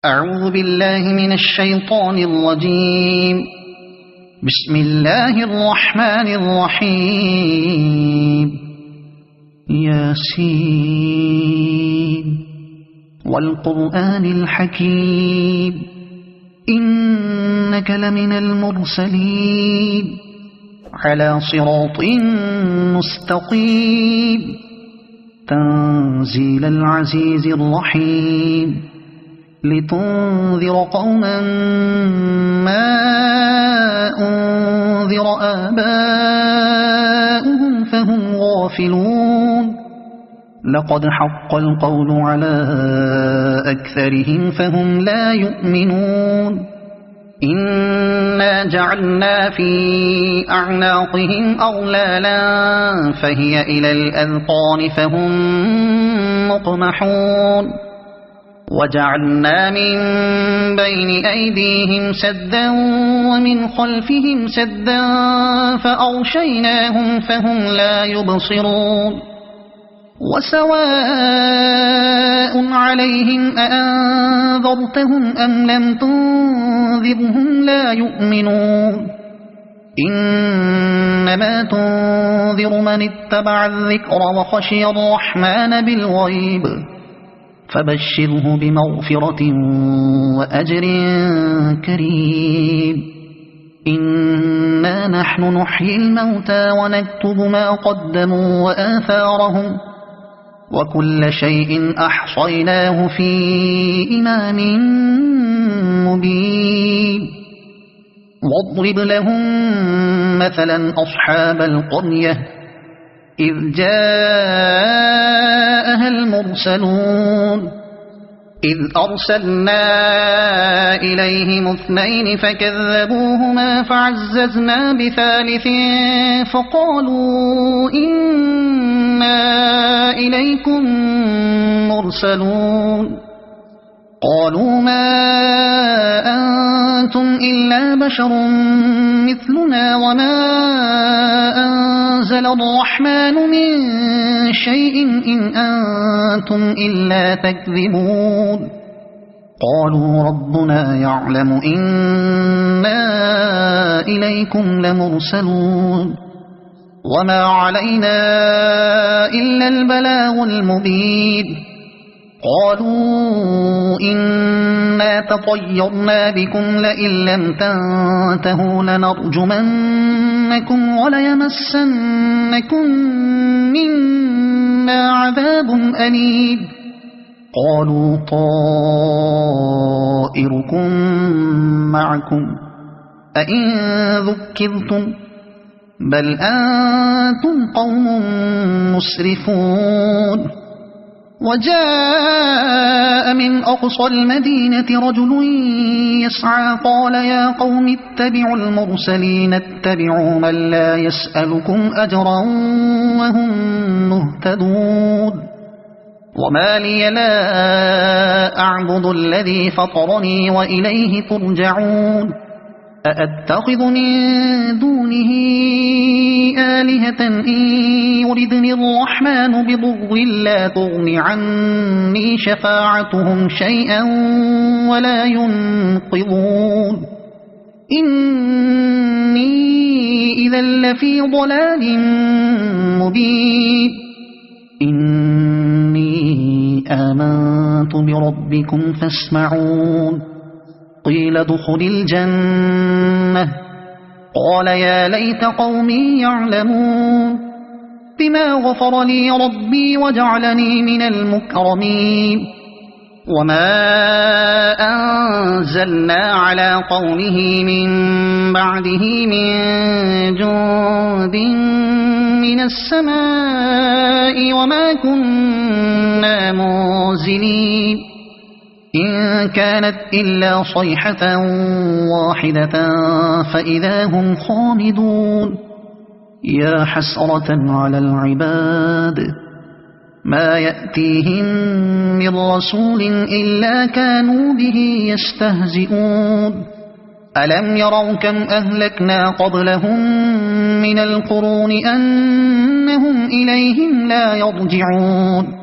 أعوذ بالله من الشيطان الرجيم. بسم الله الرحمن الرحيم. ياسين والقرآن الحكيم إنك لمن المرسلين على صراط مستقيم تنزيل العزيز الرحيم لتنذر قوما ما أنذر آباؤهم فهم غافلون. لقد حق القول على أكثرهم فهم لا يؤمنون. إنا جعلنا في أعناقهم أغلالا فهي إلى الأذقان فهم مقمحون. وجعلنا من بين أيديهم سدا ومن خلفهم سدا فأغشيناهم فهم لا يبصرون. وسواء عليهم أأنذرتهم أم لم تنذرهم لا يؤمنون. إنما تنذر من اتبع الذكر وخشي الرحمن بالغيب فبشره بمغفرة وأجر كريم. إنا نحن نحيي الموتى ونكتب ما قدموا وآثارهم وكل شيء أحصيناه في إمام مبين. واضرب لهم مثلا أصحاب القرية إذ جاءها المرسلون إذ أرسلنا إليهم 2 فكذبوهما فعززنا بثالث فقالوا إنا إليكم مرسلون. قالوا ما أنتم إلا بشر مثلنا وما أنزل الرحمن من شيء إن أنتم إلا تكذبون. قالوا ربنا يعلم إنا إليكم لمرسلون وما علينا إلا البلاغ المبين. قالوا إنا تطيرنا بكم لئن لم تنتهوا لنرجمنكم وليمسنكم منا عذاب أليم. قالوا طائركم معكم أئن ذكرتم بل أنتم قوم مسرفون. وجاء من أقصى المدينة رجل يسعى قال يا قوم اتبعوا المرسلين اتبعوا من لا يسألكم أجرا وهم مهتدون. وما لي لا أعبد الذي فطرني وإليه ترجعون. أأتخذ من دونه آلهة إن يردني الرحمن بضر لا تغن عني شفاعتهم شيئا ولا ينقذون. إني إذا لفي ضلال مبين. إني آمنت بربكم فاسمعون. قيل ادخل الجنة قال يا ليت قومي يعلمون بما غفر لي ربي وجعلني من المكرمين. وما أنزلنا على قومه من بعده من جند من السماء وما كنا منزلين. إن كانت إلا صيحة واحدة فإذا هم خامدون. يا حسرة على العباد ما يأتيهم من رسول إلا كانوا به يستهزئون. ألم يروا كم أهلكنا قبلهم من القرون أنهم إليهم لا يرجعون.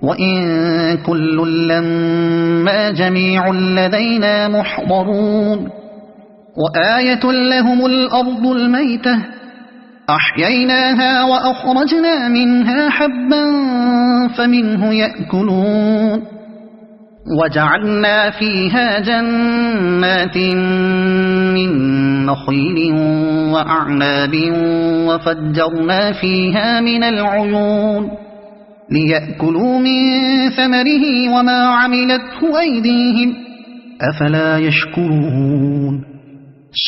وإن كل لما جميع لدينا محضرون وآية لهم الأرض الميتة أحييناها وأخرجنا منها حبا فمنه يأكلون وجعلنا فيها جنات من نخيل وأعناب وفجرنا فيها من العيون ليأكلوا من ثمره وما عملته أيديهم أفلا يشكرون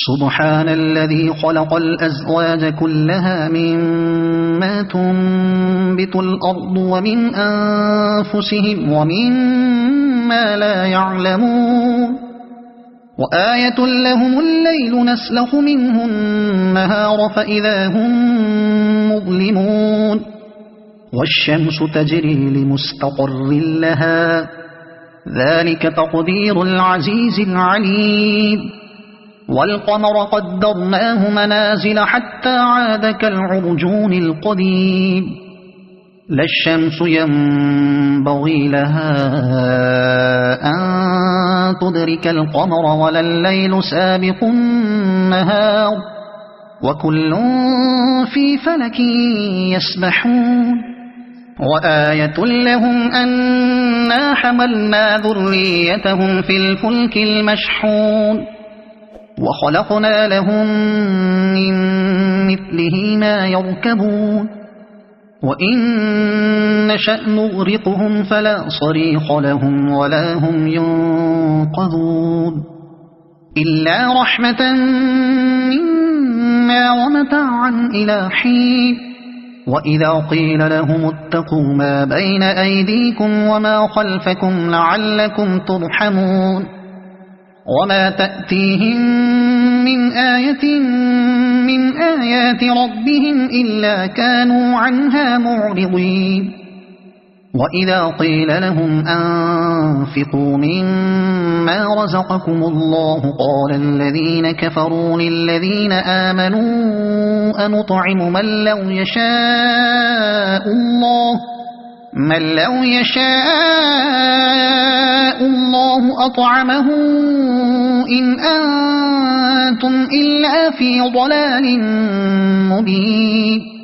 سبحان الذي خلق الأزواج كلها مما تنبت الأرض ومن أنفسهم ومما لا يعلمون وآية لهم الليل نسلخ منه النهار فإذا هم مظلمون والشمس تجري لمستقر لها ذلك تقدير العزيز العليم والقمر قدرناه منازل حتى عاد كالعرجون القديم لا الشمس ينبغي لها أن تدرك القمر ولا الليل سابق النهار وكل في فلك يسبحون وآية لهم أنا حملنا ذريتهم في الفلك المشحون وخلقنا لهم من مثله ما يركبون وإن نشأ نغرقهم فلا صريخ لهم ولا هم ينقذون إلا رحمة منا ومتاعا إلى حين وإذا قيل لهم اتقوا ما بين أيديكم وما خلفكم لعلكم ترحمون وما تأتيهم من آية من آيات ربهم إلا كانوا عنها معرضين وإذا قيل لهم أنفقوا مما رزقكم الله قال الذين كفروا للذين آمنوا أنطعم من لو يشاء الله أطعمه إن أنتم إلا في ضلال مبين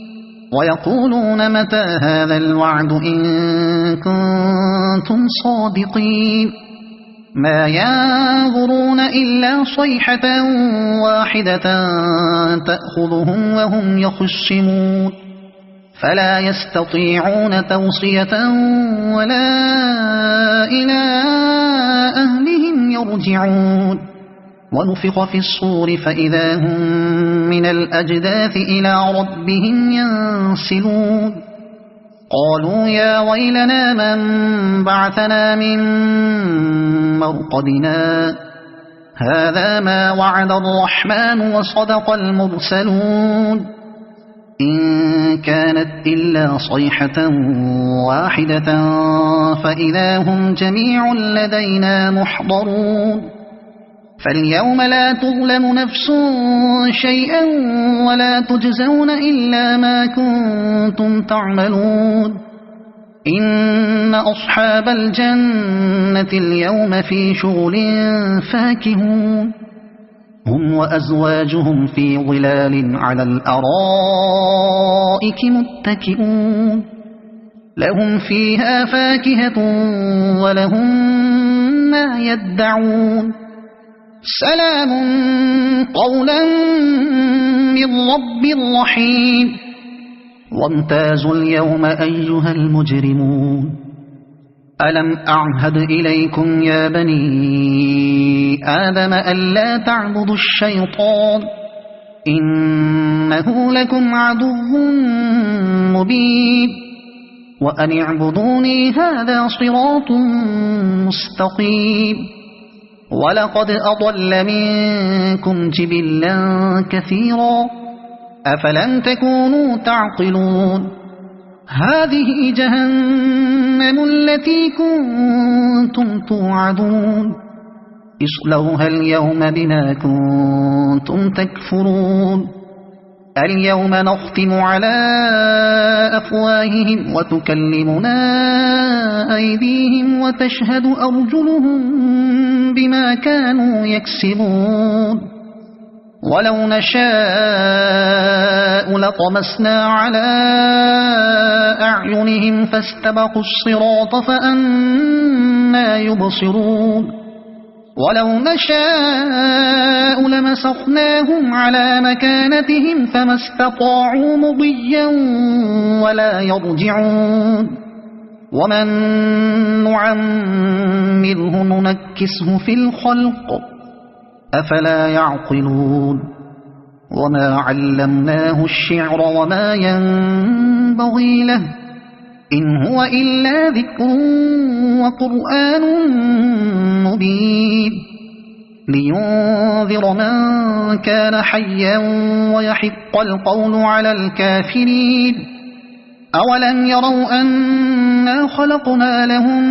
ويقولون متى هذا الوعد إن كنتم صادقين ما ينظرون إلا صيحة واحدة تأخذهم وهم يخصمون فلا يستطيعون توصية ولا إلى أهلهم يرجعون ونفخ في الصور فإذا هم من الأجداث إلى ربهم ينسلون قالوا يا ويلنا من بعثنا من مرقدنا هذا ما وعد الرحمن وصدق المرسلون إن كانت إلا صيحة واحدة فإذا هم جميع لدينا محضرون فاليوم لا تظلم نفس شيئا ولا تجزون إلا ما كنتم تعملون إن أصحاب الجنة اليوم في شغل فاكهون هم وأزواجهم في ظلال على الأرائك متكئون لهم فيها فاكهة ولهم ما يدعون سلام قولا من رب رحيم وامتازوا اليوم أيها المجرمون ألم أعهد إليكم يا بني آدم ألا تعبدوا الشيطان إنه لكم عدو مبين وأن اعبدوني هذا صراط مستقيم ولقد أضل منكم جبلا كثيرا أفلم تكونوا تعقلون هذه جهنم التي كنتم توعدون اصلوها اليوم بما كنتم تكفرون اليوم نختم على أفواههم وتكلمنا أيديهم وتشهد أرجلهم بما كانوا يكسبون ولو نشاء لطمسنا على أعينهم فاستبقوا الصراط فأنى يبصرون ولو نشاء لمسخناهم على مكانتهم فما استطاعوا مضيا ولا يرجعون ومن نعمره ننكسه في الخلق أفلا يعقلون وما علمناه الشعر وما ينبغي له إن هو إلا ذكر وقرآن مبين لينذر من كان حيا ويحق القول على الكافرين أولم يروا أنا خلقنا لهم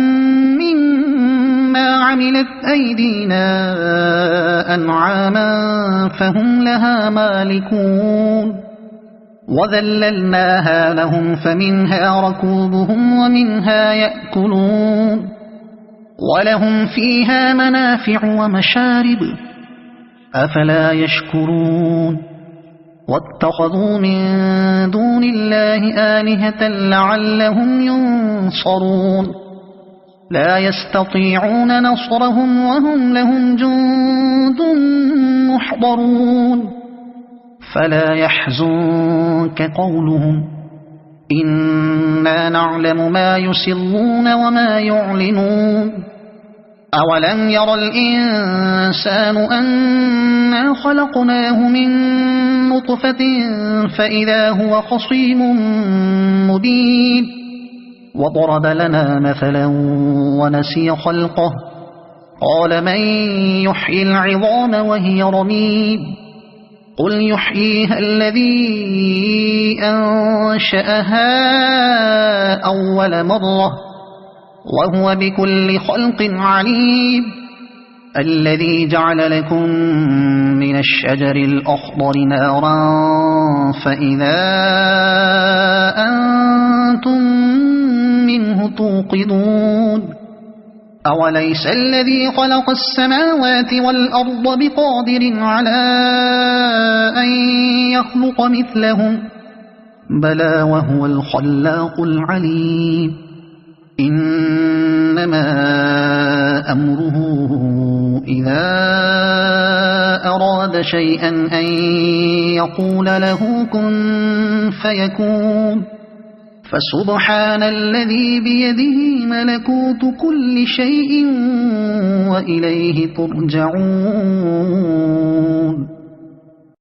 مما عملت أيدينا أنعاما فهم لها مالكون وذللناها لهم فمنها ركوبهم ومنها يأكلون ولهم فيها منافع ومشارب أفلا يشكرون واتخذوا من دون الله آلهة لعلهم ينصرون لا يستطيعون نصرهم وهم لهم جند محضرون فلا يحزنك قولهم إنا نعلم ما يسرون وما يعلنون أولم ير الإنسان أنا خلقناه من نطفة فإذا هو خصيم مبين وضرب لنا مثلا ونسي خلقه قال من يحيي العظام وهي رميم قل يحييها الذي أنشأها أول مرة وهو بكل خلق عليم الذي جعل لكم من الشجر الأخضر نارا فإذا أنتم منه توقدون أوليس الذي خلق السماوات والأرض بقادر على أن يخلق مثلهم بلى وهو الخلاق العليم إنما أمره إذا أراد شيئا أن يقول له كن فيكون فسبحان الذي بيده ملكوت كل شيء وإليه ترجعون